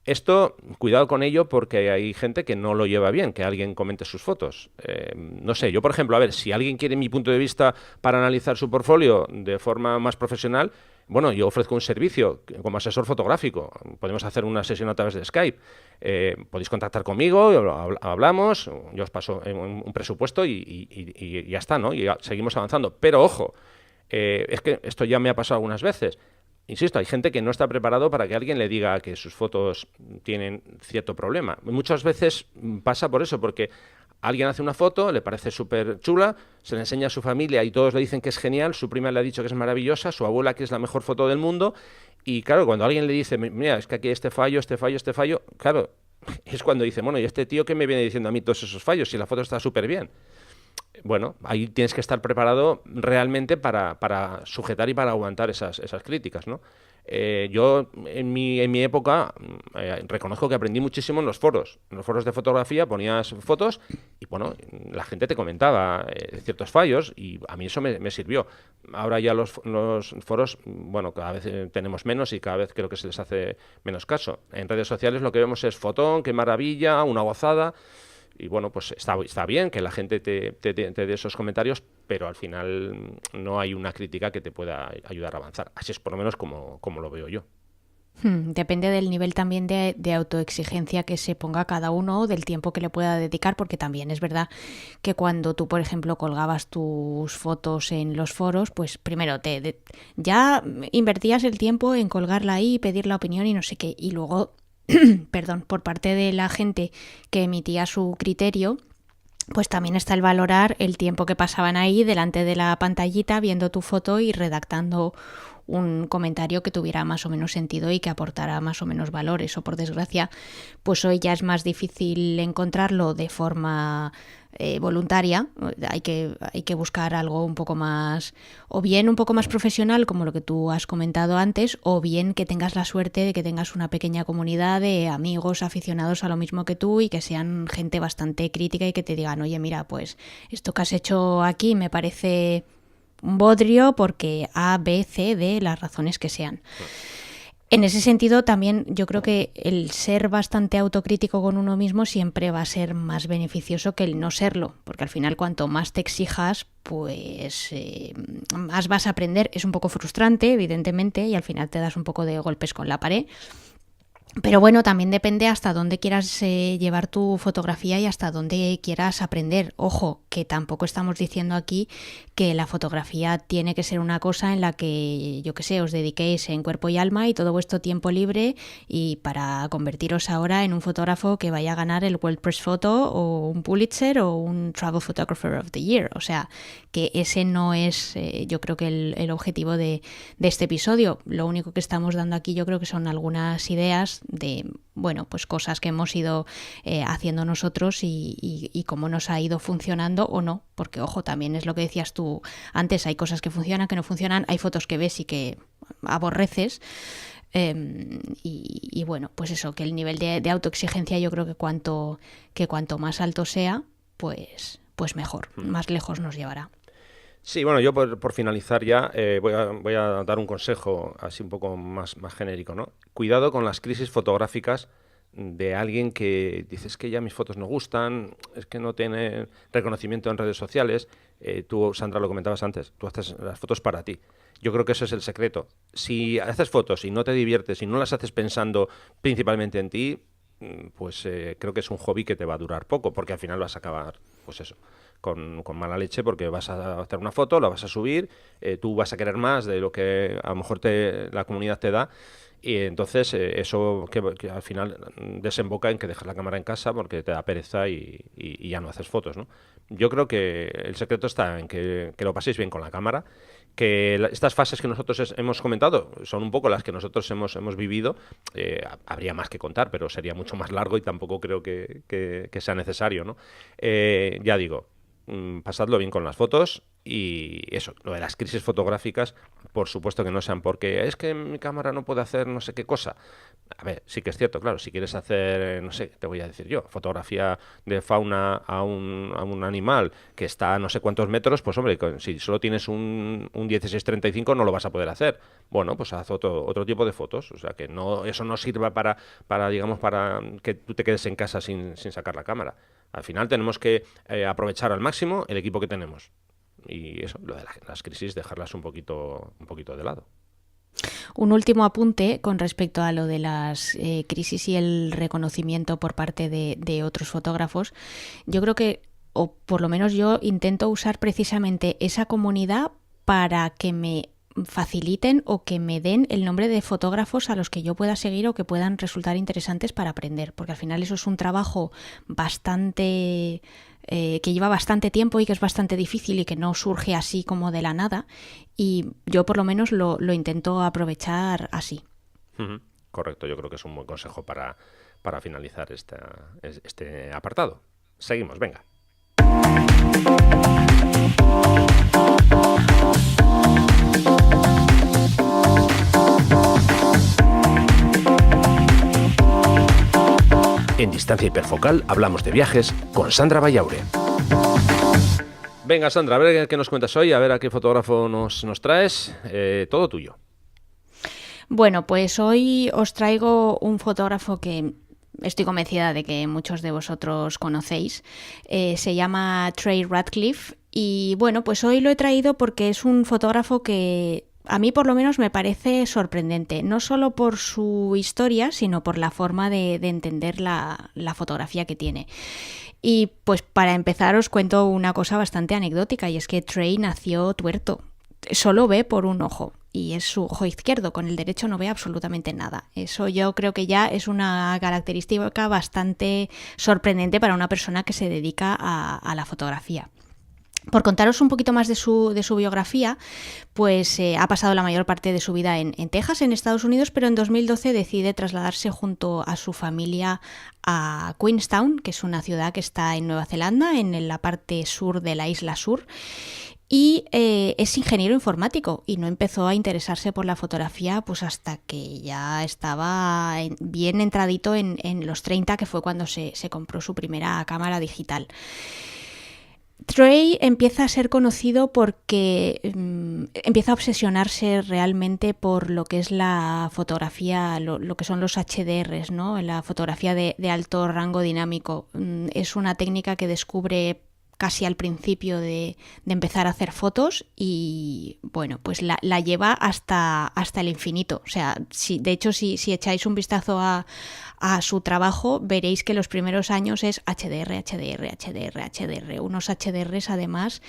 Esto, cuidado con ello, porque hay gente que no lo lleva bien, que alguien comente sus fotos. No sé, yo por ejemplo, a ver, si alguien quiere mi punto de vista para analizar su portfolio de forma más profesional, bueno, yo ofrezco un servicio como asesor fotográfico. Podemos hacer una sesión a través de Skype. Podéis contactar conmigo, hablamos, yo os paso un presupuesto y ya está, ¿no? Y seguimos avanzando. Pero ojo, es que esto ya me ha pasado algunas veces. Insisto, hay gente que no está preparado para que alguien le diga que sus fotos tienen cierto problema. Muchas veces pasa por eso, porque alguien hace una foto, le parece súper chula, se le enseña a su familia y todos le dicen que es genial, su prima le ha dicho que es maravillosa, su abuela que es la mejor foto del mundo, y claro, cuando alguien le dice, mira, es que aquí hay este fallo, claro, es cuando dice, bueno, ¿y este tío qué me viene diciendo a mí todos esos fallos si la foto está súper bien? Bueno, ahí tienes que estar preparado realmente para sujetar y para aguantar esas críticas, ¿no? Yo, en mi época, reconozco que aprendí muchísimo en los foros. En los foros de fotografía ponías fotos y, bueno, la gente te comentaba ciertos fallos y a mí eso me sirvió. Ahora ya los foros, bueno, cada vez tenemos menos y cada vez creo que se les hace menos caso. En redes sociales lo que vemos es fotón, qué maravilla, una gozada. Y bueno, pues está bien que la gente te dé esos comentarios, pero al final no hay una crítica que te pueda ayudar a avanzar. Así es por lo menos como lo veo yo. Depende del nivel también de autoexigencia que se ponga cada uno, del tiempo que le pueda dedicar, porque también es verdad que cuando tú, por ejemplo, colgabas tus fotos en los foros, pues primero ya invertías el tiempo en colgarla ahí, pedir la opinión y no sé qué, y luego perdón, por parte de la gente que emitía su criterio, pues también está el valorar el tiempo que pasaban ahí delante de la pantallita viendo tu foto y redactando un comentario que tuviera más o menos sentido y que aportara más o menos valor. Eso, por desgracia, pues hoy ya es más difícil encontrarlo de forma voluntaria. Hay que buscar algo un poco más, o bien un poco más profesional, como lo que tú has comentado antes, o bien que tengas la suerte de que tengas una pequeña comunidad de amigos aficionados a lo mismo que tú y que sean gente bastante crítica y que te digan, oye, mira, pues esto que has hecho aquí me parece un bodrio porque A, B, C, D, las razones que sean. En ese sentido, también yo creo que el ser bastante autocrítico con uno mismo siempre va a ser más beneficioso que el no serlo, porque al final cuanto más te exijas, pues más vas a aprender. Es un poco frustrante, evidentemente, y al final te das un poco de golpes con la pared. Pero bueno, también depende hasta dónde quieras llevar tu fotografía y hasta dónde quieras aprender. Ojo, que tampoco estamos diciendo aquí que la fotografía tiene que ser una cosa en la que, yo qué sé, os dediquéis en cuerpo y alma y todo vuestro tiempo libre y para convertiros ahora en un fotógrafo que vaya a ganar el World Press Photo o un Pulitzer o un Travel Photographer of the Year. O sea, que ese no es, yo creo que el objetivo de este episodio. Lo único que estamos dando aquí yo creo que son algunas ideas de, bueno, pues cosas que hemos ido haciendo nosotros y cómo nos ha ido funcionando o no, porque ojo, también es lo que decías tú antes, hay cosas que funcionan, que no funcionan, hay fotos que ves y que aborreces. Y bueno, pues eso, que el nivel de autoexigencia yo creo que cuanto más alto sea, pues mejor, más lejos nos llevará. Sí, bueno, yo por finalizar ya voy a dar un consejo así un poco más genérico, ¿no? Cuidado con las crisis fotográficas de alguien que dices que ya mis fotos no gustan, es que no tiene reconocimiento en redes sociales. Tú, Sandra, lo comentabas antes, tú haces las fotos para ti. Yo creo que ese es el secreto. Si haces fotos y no te diviertes y no las haces pensando principalmente en ti, pues creo que es un hobby que te va a durar poco, porque al final vas a acabar, pues eso, con mala leche, porque vas a hacer una foto, la vas a subir, tú vas a querer más de lo que a lo mejor la comunidad te da, y entonces eso que al final desemboca en que dejas la cámara en casa porque te da pereza y ya no haces fotos, ¿no? Yo creo que el secreto está en que lo paséis bien con la cámara, que estas fases que nosotros hemos comentado son un poco las que nosotros hemos vivido. Habría más que contar, pero sería mucho más largo y tampoco creo que sea necesario, ¿no? Ya digo, pasadlo bien con las fotos y eso, lo de las crisis fotográficas, por supuesto que no sean porque es que mi cámara no puede hacer no sé qué cosa. A ver, sí que es cierto, claro, si quieres hacer, no sé, te voy a decir yo, fotografía de fauna a un animal que está a no sé cuántos metros, pues hombre, si solo tienes un 16-35 no lo vas a poder hacer. Bueno, pues haz otro tipo de fotos, o sea, que no eso no sirva digamos, para que tú te quedes en casa sin sacar la cámara. Al final tenemos que aprovechar al máximo el equipo que tenemos. Y eso, lo de las crisis, dejarlas un poquito de lado. Un último apunte con respecto a lo de las crisis y el reconocimiento por parte de otros fotógrafos. Yo creo que, o por lo menos yo intento usar precisamente esa comunidad para que me faciliten o que me den el nombre de fotógrafos a los que yo pueda seguir o que puedan resultar interesantes para aprender, porque al final eso es un trabajo bastante que lleva bastante tiempo y que es bastante difícil y que no surge así como de la nada, y yo por lo menos lo intento aprovechar así. Correcto, yo creo que es un buen consejo para finalizar este apartado. Seguimos, venga. En Distancia Hiperfocal hablamos de viajes con Sandra Bayaure. Venga, Sandra, a ver qué nos cuentas hoy, a ver a qué fotógrafo nos traes. Todo tuyo. Bueno, pues hoy os traigo un fotógrafo que estoy convencida de que muchos de vosotros conocéis. Se llama Trey Ratcliffe y bueno, pues hoy lo he traído porque es un fotógrafo que a mí por lo menos me parece sorprendente, no solo por su historia, sino por la forma de entender la fotografía que tiene. Y pues para empezar os cuento una cosa bastante anecdótica, y es que Trey nació tuerto, solo ve por un ojo y es su ojo izquierdo, con el derecho no ve absolutamente nada. Eso yo creo que ya es una característica bastante sorprendente para una persona que se dedica a la fotografía. Por contaros un poquito más de su biografía, pues ha pasado la mayor parte de su vida en Texas, en Estados Unidos, pero en 2012 decide trasladarse junto a su familia a Queenstown, que es una ciudad que está en Nueva Zelanda, en la parte sur de la isla sur. Y es ingeniero informático y no empezó a interesarse por la fotografía pues hasta que ya estaba bien entradito en los 30, que fue cuando se compró su primera cámara digital. Trey empieza a ser conocido porque empieza a obsesionarse realmente por lo que es la fotografía, lo que son los HDRs, ¿no? La fotografía de alto rango dinámico. Es una técnica que descubre casi al principio de empezar a hacer fotos y bueno, pues la lleva hasta el infinito. O sea, de hecho, si echáis un vistazo a su trabajo, veréis que los primeros años es HDR, HDR, HDR, HDR. Unos HDRs además,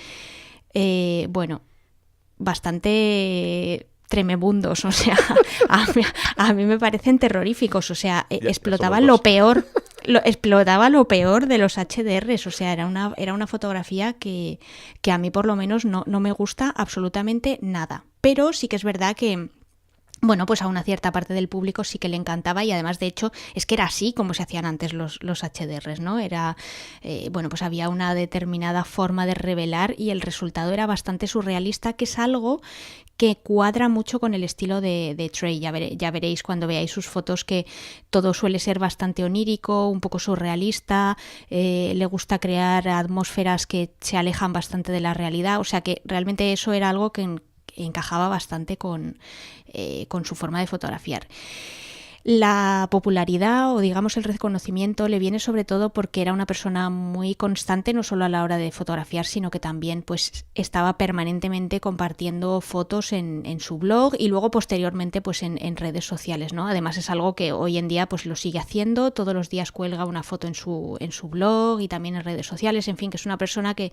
bueno, bastante tremebundos, o sea, a mí me parecen terroríficos, o sea, explotaba lo peor de los HDRs, o sea, era una fotografía que a mí por lo menos no me gusta absolutamente nada, pero sí que es verdad que bueno, pues a una cierta parte del público sí que le encantaba y además, de hecho, es que era así como se hacían antes los HDRs, ¿no? Era, bueno, pues había una determinada forma de revelar y el resultado era bastante surrealista, que es algo que cuadra mucho con el estilo de Trey. Ya veréis cuando veáis sus fotos que todo suele ser bastante onírico, un poco surrealista, le gusta crear atmósferas que se alejan bastante de la realidad, o sea que realmente eso era algo que encajaba bastante con su forma de fotografiar. La popularidad o digamos el reconocimiento le viene sobre todo porque era una persona muy constante, no solo a la hora de fotografiar, sino que también pues estaba permanentemente compartiendo fotos en su blog y luego posteriormente pues en redes sociales, ¿no? Además es algo que hoy en día pues lo sigue haciendo, todos los días cuelga una foto en su blog y también en redes sociales, en fin, que es una persona que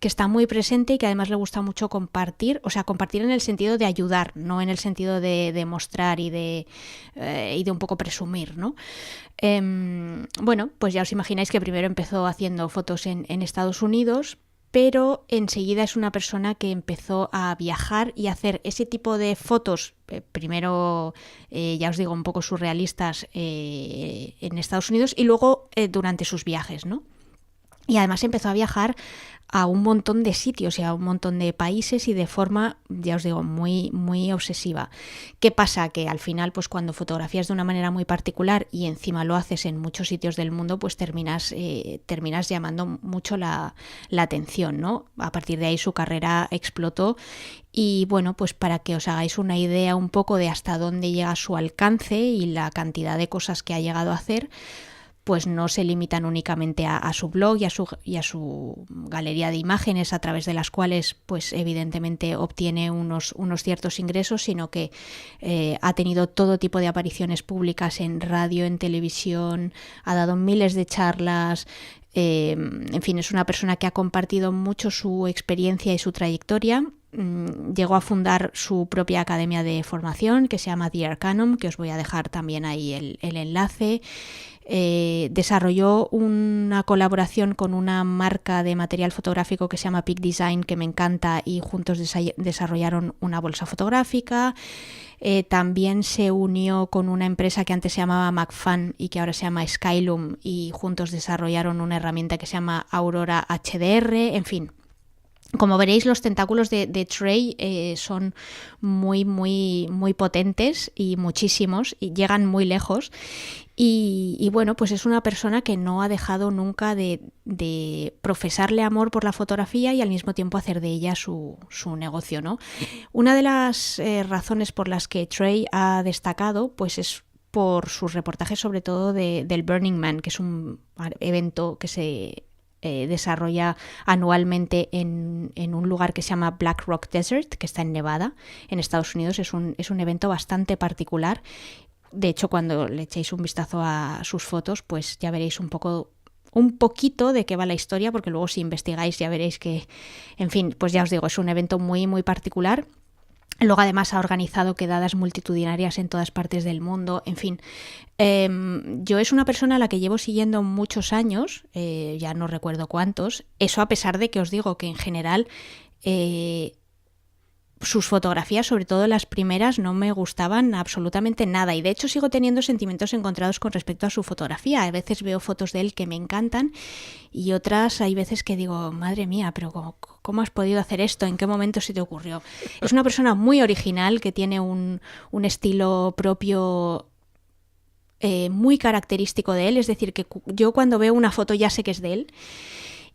está muy presente y que además le gusta mucho compartir, o sea, compartir en el sentido de ayudar, no en el sentido de mostrar y de un poco presumir, ¿no? Bueno, pues ya os imagináis que primero empezó haciendo fotos en Estados Unidos, pero enseguida es una persona que empezó a viajar y a hacer ese tipo de fotos, primero, ya os digo, un poco surrealistas en Estados Unidos y luego durante sus viajes, ¿no? Y además empezó a viajar a un montón de sitios y a un montón de países y de forma, ya os digo, muy, muy obsesiva. ¿Qué pasa? Que al final, pues cuando fotografías de una manera muy particular y encima lo haces en muchos sitios del mundo, pues terminas llamando mucho la atención, ¿no? A partir de ahí su carrera explotó y bueno, pues para que os hagáis una idea un poco de hasta dónde llega su alcance y la cantidad de cosas que ha llegado a hacer, pues no se limitan únicamente a su blog y a su galería de imágenes a través de las cuales pues evidentemente obtiene unos ciertos ingresos, sino que ha tenido todo tipo de apariciones públicas en radio, en televisión, ha dado miles de charlas, en fin, es una persona que ha compartido mucho su experiencia y su trayectoria. Llegó a fundar su propia academia de formación que se llama The Arcanum, que os voy a dejar también ahí el enlace. Desarrolló una colaboración con una marca de material fotográfico que se llama Peak Design, que me encanta, y juntos desarrollaron una bolsa fotográfica. También se unió con una empresa que antes se llamaba McFan y que ahora se llama Skylum, y juntos desarrollaron una herramienta que se llama Aurora HDR, en fin. Como veréis, los tentáculos de Trey son muy, muy, muy potentes y muchísimos, y llegan muy lejos. Y bueno, pues es una persona que no ha dejado nunca de profesarle amor por la fotografía y al mismo tiempo hacer de ella su negocio, ¿no? Una de las razones por las que Trey ha destacado, pues es por sus reportajes sobre todo del Burning Man, que es un evento que se desarrolla anualmente en un lugar que se llama Black Rock Desert, que está en Nevada, en Estados Unidos. Es un evento bastante particular. De hecho, cuando le echéis un vistazo a sus fotos, pues ya veréis un poquito de qué va la historia, porque luego si investigáis ya veréis que, en fin, pues ya os digo, es un evento muy, muy particular. Luego además ha organizado quedadas multitudinarias en todas partes del mundo, en fin. Yo es una persona a la que llevo siguiendo muchos años, ya no recuerdo cuántos, eso a pesar de que os digo que en general sus fotografías, sobre todo las primeras, no me gustaban absolutamente nada, y de hecho sigo teniendo sentimientos encontrados con respecto a su fotografía. A veces veo fotos de él que me encantan y otras hay veces que digo, madre mía, pero ¿cómo has podido hacer esto? ¿En qué momento se te ocurrió? Es una persona muy original que tiene un estilo propio muy característico de él, es decir, que yo cuando veo una foto ya sé que es de él.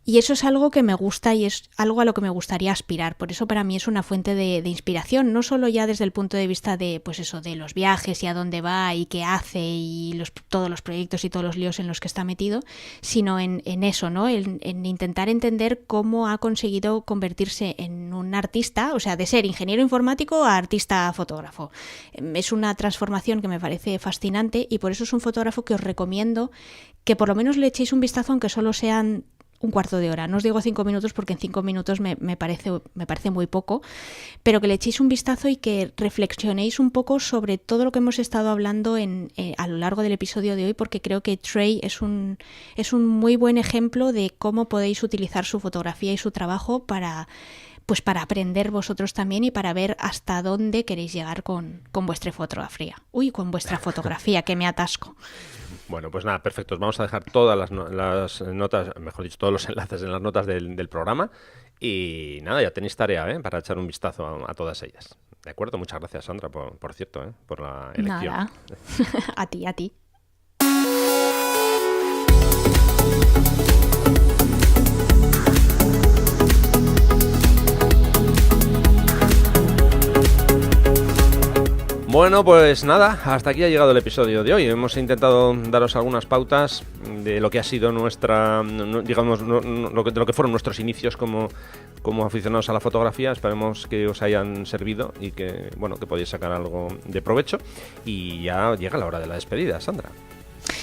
Y eso es algo que me gusta y es algo a lo que me gustaría aspirar. Por eso para mí es una fuente de inspiración, no solo ya desde el punto de vista de, pues eso, de los viajes y a dónde va y qué hace y todos los proyectos y todos los líos en los que está metido, sino en eso, ¿no? En intentar entender cómo ha conseguido convertirse en un artista, o sea, de ser ingeniero informático a artista fotógrafo. Es una transformación que me parece fascinante y por eso es un fotógrafo que os recomiendo que por lo menos le echéis un vistazo, aunque solo sean un cuarto de hora. No os digo 5 minutos porque en 5 minutos me parece muy poco, pero que le echéis un vistazo y que reflexionéis un poco sobre todo lo que hemos estado hablando a lo largo del episodio de hoy, porque creo que Trey es un muy buen ejemplo de cómo podéis utilizar su fotografía y su trabajo para aprender vosotros también y para ver hasta dónde queréis llegar con vuestra fotografía. Con vuestra fotografía, que me atasco. Bueno, pues nada, perfecto. Vamos a dejar todas las notas, mejor dicho, todos los enlaces en las notas del programa. Y nada, ya tenéis tarea para echar un vistazo a todas ellas. ¿De acuerdo? Muchas gracias, Sandra, por cierto, por la elección. Nada. A ti. Bueno, pues nada, hasta aquí ha llegado el episodio de hoy. Hemos intentado daros algunas pautas de lo que ha sido nuestra, digamos, de lo que fueron nuestros inicios como aficionados a la fotografía. Esperemos que os hayan servido y que, bueno, que podáis sacar algo de provecho. Y ya llega la hora de la despedida, Sandra.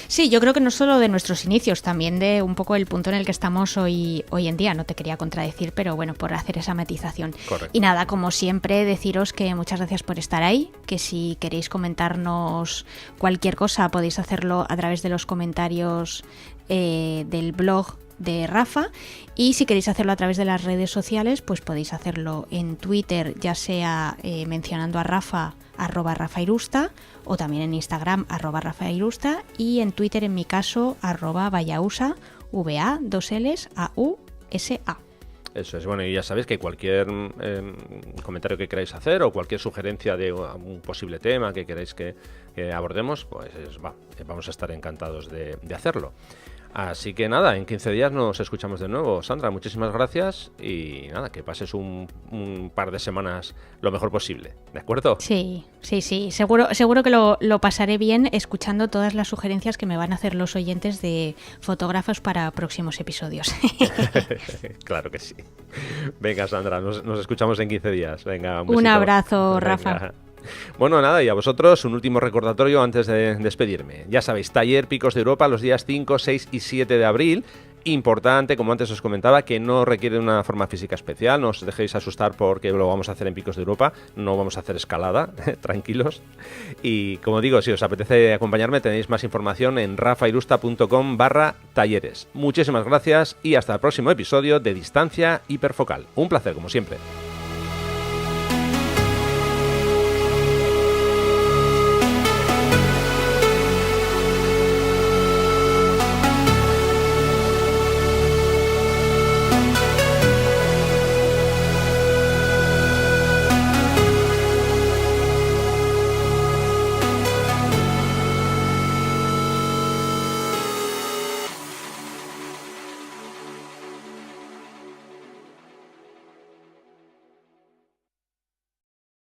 Sí, yo creo que no solo de nuestros inicios, también de un poco el punto en el que estamos hoy en día. No te quería contradecir, pero bueno, por hacer esa matización. Correcto. Y nada, como siempre, deciros que muchas gracias por estar ahí, que si queréis comentarnos cualquier cosa podéis hacerlo a través de los comentarios del blog de Rafa, y si queréis hacerlo a través de las redes sociales, pues podéis hacerlo en Twitter, ya sea mencionando a Rafa, @RafaIrusta, o también en Instagram @RafaIrusta, y en Twitter, en mi caso, @Vallausa, VA2LsAUSA. Eso es, bueno, y ya sabéis que cualquier comentario que queráis hacer o cualquier sugerencia de un posible tema que queráis que abordemos, pues vamos a estar encantados de hacerlo. Así que nada, en 15 días nos escuchamos de nuevo. Sandra, muchísimas gracias y nada, que pases un par de semanas lo mejor posible, ¿de acuerdo? Sí, seguro que lo pasaré bien escuchando todas las sugerencias que me van a hacer los oyentes de fotógrafos para próximos episodios. Claro que sí. Venga, Sandra, nos escuchamos en 15 días. Venga, un abrazo, Rafa. Bueno, nada, y a vosotros un último recordatorio antes de despedirme. Ya sabéis, taller Picos de Europa los días 5, 6 y 7 de abril. Importante, como antes os comentaba, que no requiere una forma física especial, no os dejéis asustar porque lo vamos a hacer en Picos de Europa, no vamos a hacer escalada, tranquilos. Y como digo, si os apetece acompañarme tenéis más información en rafairusta.com/talleres. Muchísimas gracias y hasta el próximo episodio de Distancia Hiperfocal. Un placer, como siempre.